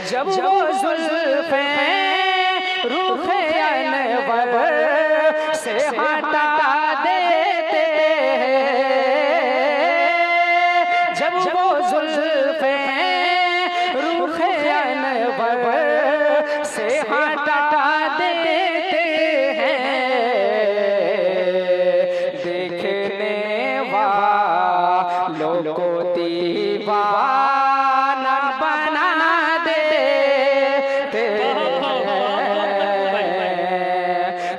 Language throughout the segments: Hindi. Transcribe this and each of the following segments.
जब वो जुल्फ़े रूखे अनवर से हटा देते हैं, जब वो जुल्फ़े रूखे अनवर से हटा देते हैं, देखने वालों को दीवाना बना देते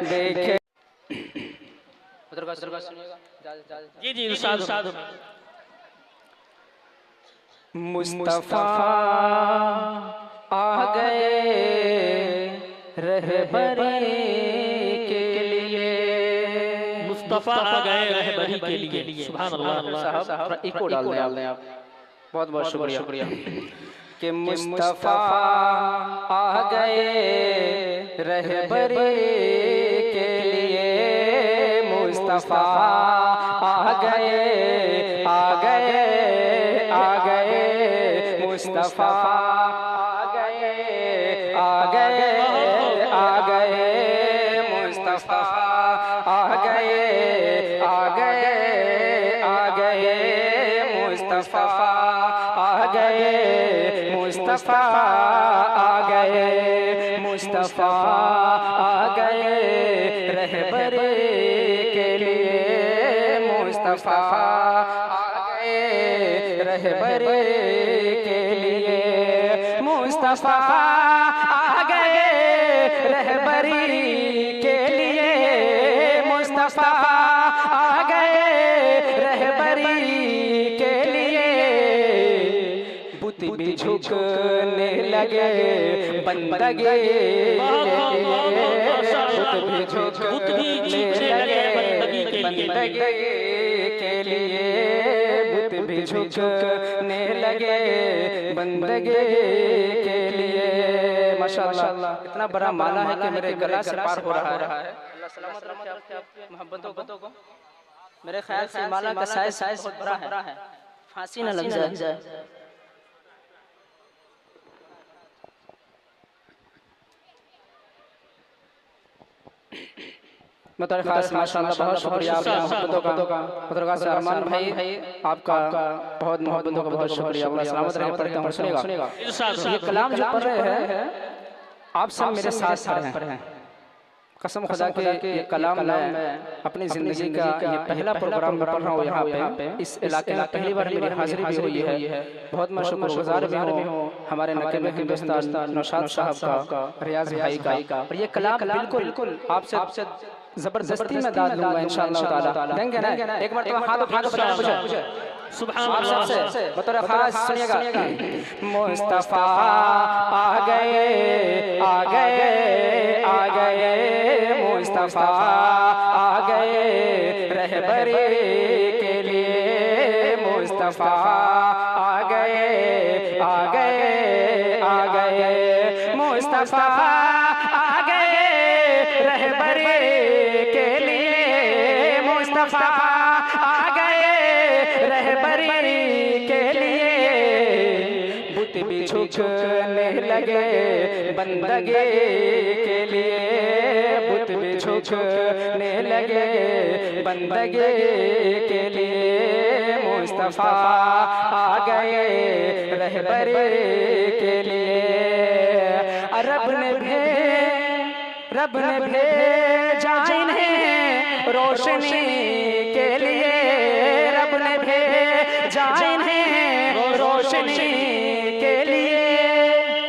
देखे। जी जी उस्ताद। मुस्तफा आ गए रहबरी के लिए, मुस्तफा आ गए रहबरी के लिए। सुभान अल्लाह। साहब इको डाल दें आप। बहुत बहुत शुक्रिया कि मुस्तफा आ गए रहबरी के लिए, मुस्तफा आ गए मुस्तफा आ गए मुस्तफा आ गए मुस्तफा आ गए मुस्तफा आ गए मुस्तफा आ गए रहबरी के लिए, मुस्तफा आ गए रहबरी के लिए, मुस्तफा आ गए रहबरी के लिए, मुस्तफा आ गए रहबरी के लिए। बुत भी झुकने लगे बंदगी के लिए, बुत भी झुकने लगे बंदगी के लिए। माशाअल्लाह, इतना बड़ा माला है कि मेरे गला से पार हो रहा है। अल्लाह सलामत रखे आपके मोहब्बतों को। मेरे ख्याल से माला का साइज बहुत बड़ा है, फांसी न लग जाए। माशाअल्लाह, बहुत शुक्रिया आपका मोहब्बतों का। पत्रकार से अरमान भाई आपका बहुत मोहब्बतों का बहुत शुक्रिया। सलामत रहे। पढ़ता हूं, सुनेगा। ये कलाम जो पढ़ रहे हैं आप सब मेरे साथ पढ़े हैं। कसम खुदा के ये कलाम मैं अपनी ज़िंदगी का ये पहला प्रोग्राम में पढ़ रहा हूँ यहाँ पे। इस इलाके में पहली बार मेरी हाजिरी भी हुई है। बहुत मैं शुक्रगुजार भी हूँ हमारे नकीब हिंदुस्तान नौशाद साहब का, रियाज भाई का। और ये कलाम बिल्कुल आपसे जबरदस्ती में दाद लूंगा इंशाअल्लाह ताला। देंगे ना? एक बार तो हाथ उठा के बताओ मुझे। सुभान अल्लाह। बतौर खास सुनिएगा। मुस्तफा आ गए मुस्तफा आ गए रहबरी के लिए, मुस्तफा आ गए मुस्तफा आ गए रहबरी के लिए, मुस्तफा आ गए रहबरी के लिए। बुत भी झुकने लगे बंदगी के लिए, बुत भी झुकने लगे बंदगी के लिए, मुस्तफा आ गए रहबरी के लिए। रब ने भेजा इन्हें रोशनी के लिए, रब ने भेजा इन्हें रोशनी के लिए।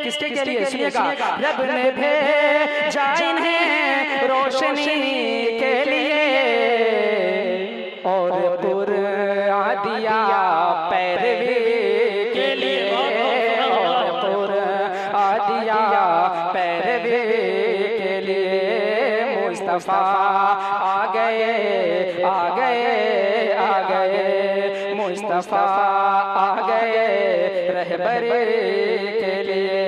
किसके के लिए? सुनिएगा। रब ने भेजा इन्हें रोशनी के लिए, और कुरान दिया पैरवी के लिए, और कुरान दिया पैरवी के लिए। मुस्तफा आ गए मुस्तफा आ गए रहबरी के लिए।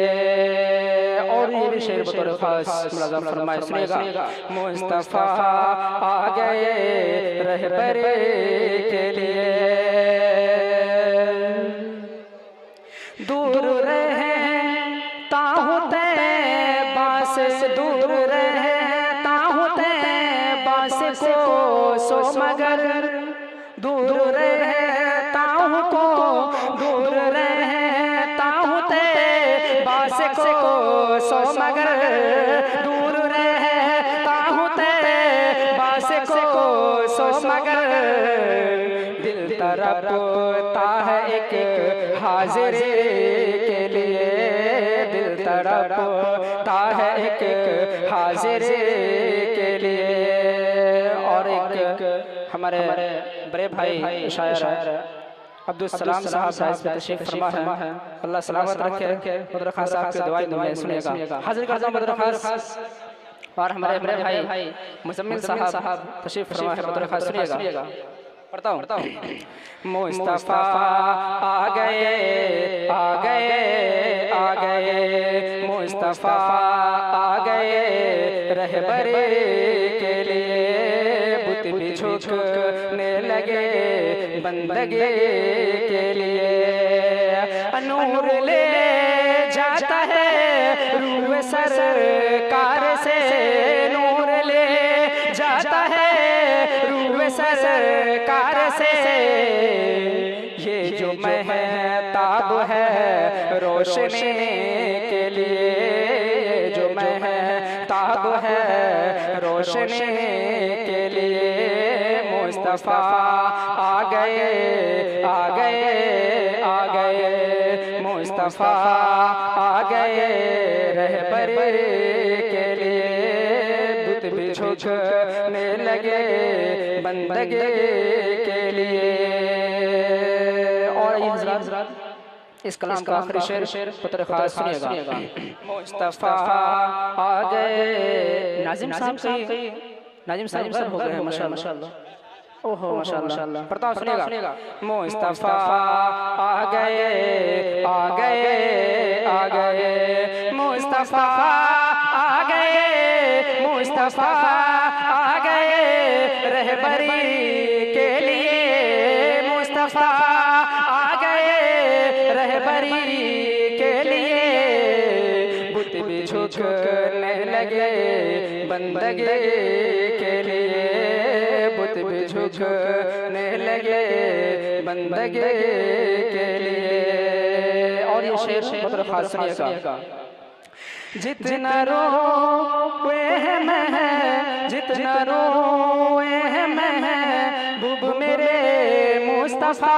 और ये भी शेर बतौर खास मुलाज़ा फरमाए, सुनिएगा। मुस्तफा आ गए रहबरी के लिए, दूर रहे ता मगर दूर रहता हूँ को दूर रहता हूँ ते बास को सो मगर दूर रहता हूँ ते बास को सो मगर दिल तड़पता है एक हाजिर के लिए दिल तड़पता है एक हाजिर के लिए। और एक हमारे बड़े भाई शायर अब्दुल सलाम साहब तशरीफ फरमा है, अल्लाह सलामत रखे। मदर खान साहब की दुआएं दुआएं सुनिएगा। हाजिर करता हूं मदर खान और हमारे बड़े भाई मुजम्मिल साहब तशरीफ फरमा है, मदर खान सुनिएगा। पढ़ता हूं मुस्तफा आ गए आ गए आ गए मुस्तफा आ गए रहबर के लिए बुत भी झुकने लगे बंदगे के लिए। नूर ले जाता है रूह सरकार से नूर ले जाता है रूह सरकार से ये जो महताब है रोशनी के लिए जो महताब है रोशनी के लिए। मुस्तफा आ गए आ गए आ गए मुस्तफा आ गए रहबर के लिए बुत भी झुकने लगे बंदगे के लिए। और ये हज़रात इस कलाम का आखिरी शेर पुत्र खास सुनिएगा। मुस्तफा आ गए नाजिम साहब हो गए हैं माशाअल्लाह। ओहो माशाअल्लाह। पढ़ता हूं सुनिएगा। मुस्तफा आ गए आ गए आ गए मुस्तफा आ गए मुस्तफा आ गए रहबरी के लिए मुस्तफा आ गए रहबरी के लिए बुत भी झुकने लगे बंदगे के लिए बुत भी झुकने लगे बंदगे के लिए। और ये शेर मतलब खास सुनिएगा। जितना रोए हैं मैं जितना रोए हैं मैं बुब मेरे मुस्तफा।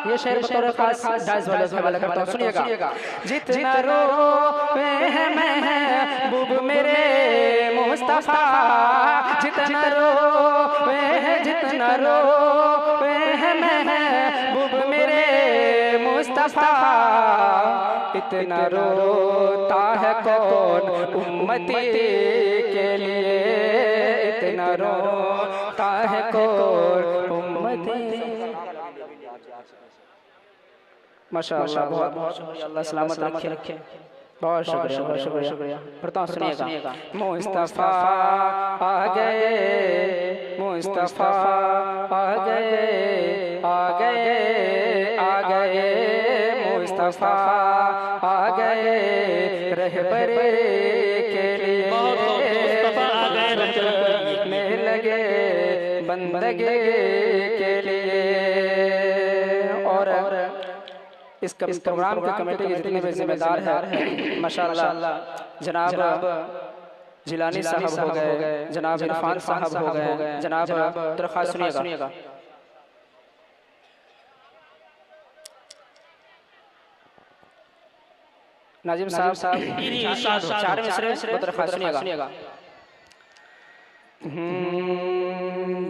ये शेर बतौर खास डांस वाले से हवाला करता हूं सुनिएगा। जितना रोए हैं मैं बुब मेरे मुस्तफा जितना रोए हैं मैं बुब मेरे मुस्तफा इतना रोता है कौन उम्मती के लिए इतना रोता है कौन उम्मती। माशाअल्लाह बहुत शुक्रिया अल्लाह सलामत रखे। बहुत शुक्रिया। पढ़ता हूं सुनिएगा। मुस्तफा आ गए मुस्तफा आ गए आ गए आ गए मुस्तफा आ गए रहबर के लिए रहने लगे बंदगे के लिए। और इस प्रोग्राम के कमेटी के जितने भी जिम्मेदार हैं माशाअल्लाह जनाब जिलानी साहब हो गए जनाब इरफान साहब हो गए जनाब दरख्वास्त सुनिएगा। नाजिम साहब चार मिसरे दरख्वास्त सुनिएगा।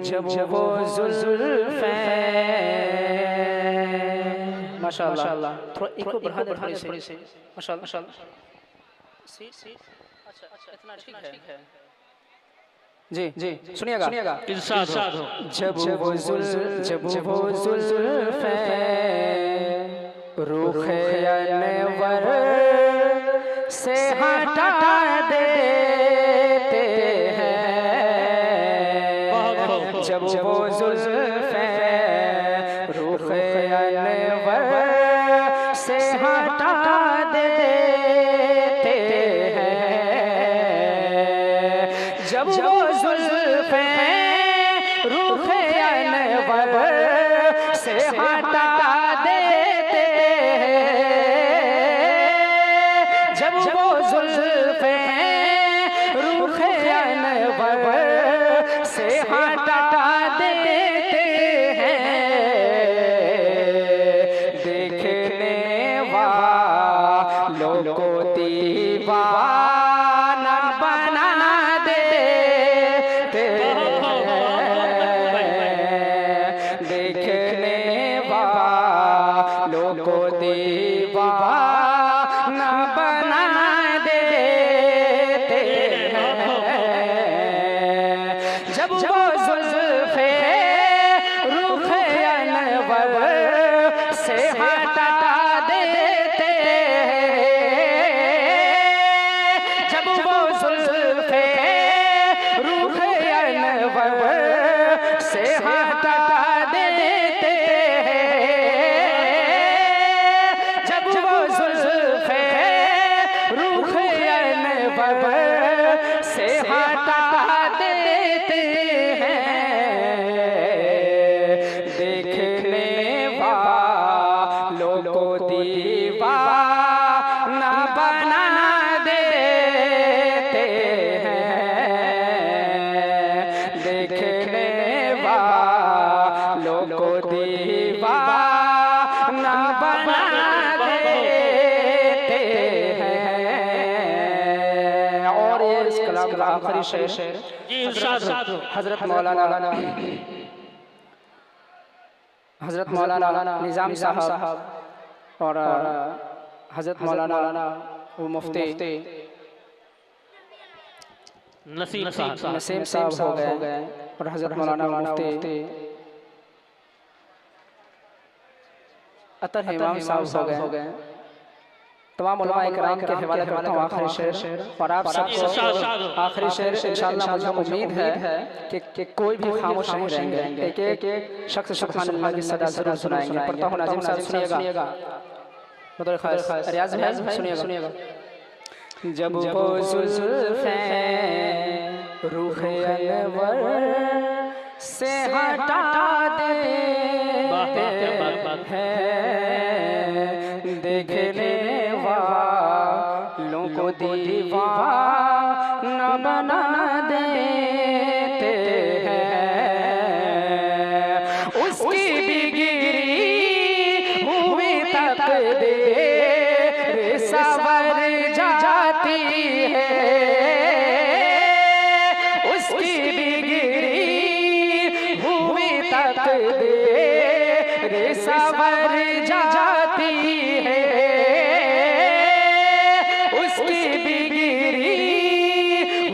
जब वो जुल्फ़े माशाअल्लाह थोड़ा इको बढ़ा दे थोड़ी सी माशाअल्लाह। अच्छा इतना ठीक है जी सुनिएगा। जब वो जुल्फ़े रूखे अनवर से हटा देते हैं जब वो जुल्फ़े रूखे अनवर से हटा देते हैं जब वो जुल्फ़े से हटा देते हैं, जब वो जुल्फे रूखे अनवर से हटा देते हैं, देखने वालों को दीवाना बना देते हैं, देखने वालों को दीवाना बना देते हैं, जब वो जुल्फे रूखे अनवर से हटा देते हैं, जब वो जुल्फे रूखे अनवर से हटा देते हैं, जब वो जुल्फे रूखे अनवर से हटा देते हैं, देखने वालों को दीवाना बना देते हैं, देखने वालों को दीवाना बना देते हैं। और ये इस कलाम का आखिरी शेर जी इरशाद हो। हजरत मौलाना निजाम साहब और हजरत मौलाना वो मुफ्ती नसीम साहब नसीम साहब हो गए और हजरत मौलाना मुफ्ती अतर इमाम साहब हो गए। तमाम उलमा इकराम के हवाले करता हूँ आखिरी शेर, और आप सबको आखिरी शेर इंशाअल्लाह मुझे उम्मीद है कि कोई भी खामोश नहीं रहेंगे, एक एक शख्स सुभान अल्लाह की सदा जरूर सुनाएंगे। पढ़ता हूँ, नाज़िम साहब सुनिएगा, रियाज भाई सुनिएगा। जब वो जुल्फे रूखे अनवर से हटा देते हैं, देखने वालों को दीवाना बना देते हैं, उसकी बिगड़ी हुई तकदीर सवर जाती है, उसकी बिगड़ी हुई तकदीर सवर जाती है, उसकी बिगड़ी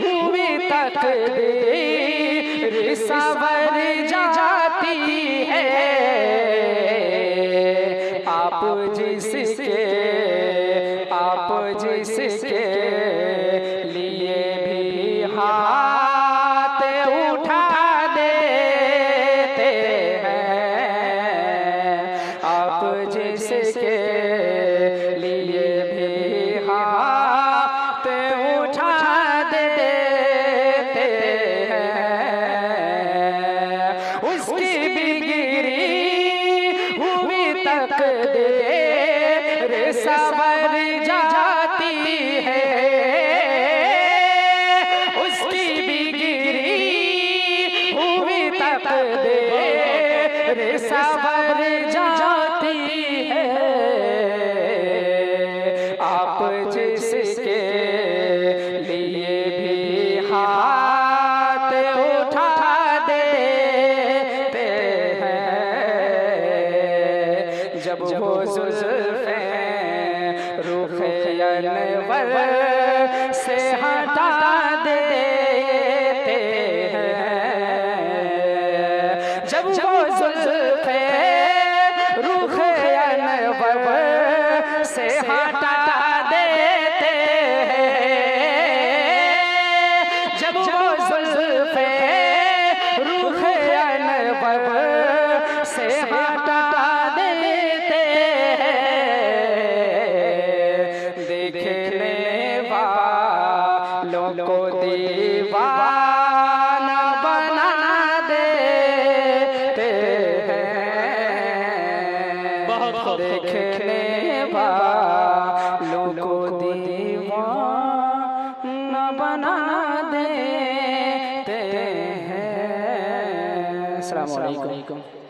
हुई तकदीर सवर जाती है। आप जिसके लिए भी हाथ उठा देते हैं, आप जिसके लिए भी हाथ उठा देते हैं, उसकी बिगड़ी हुई तकदीर सवर जाती है, उसकी बिगड़ी हुई तकदीर सवर जाती है। आप जिसके लिए भी हाथ उठा देते हैं, जब वो जुल्फे रूखे अनवर से हटा देते हैं, जब वो जुल्फे रूखे अनवर से हटा देते हैं, जब वो जुल्फे रूखे अनवर से हटा देते हैं, देखने वालों को दीवाना बना देते हैं, अस्सलाम वालेकुम।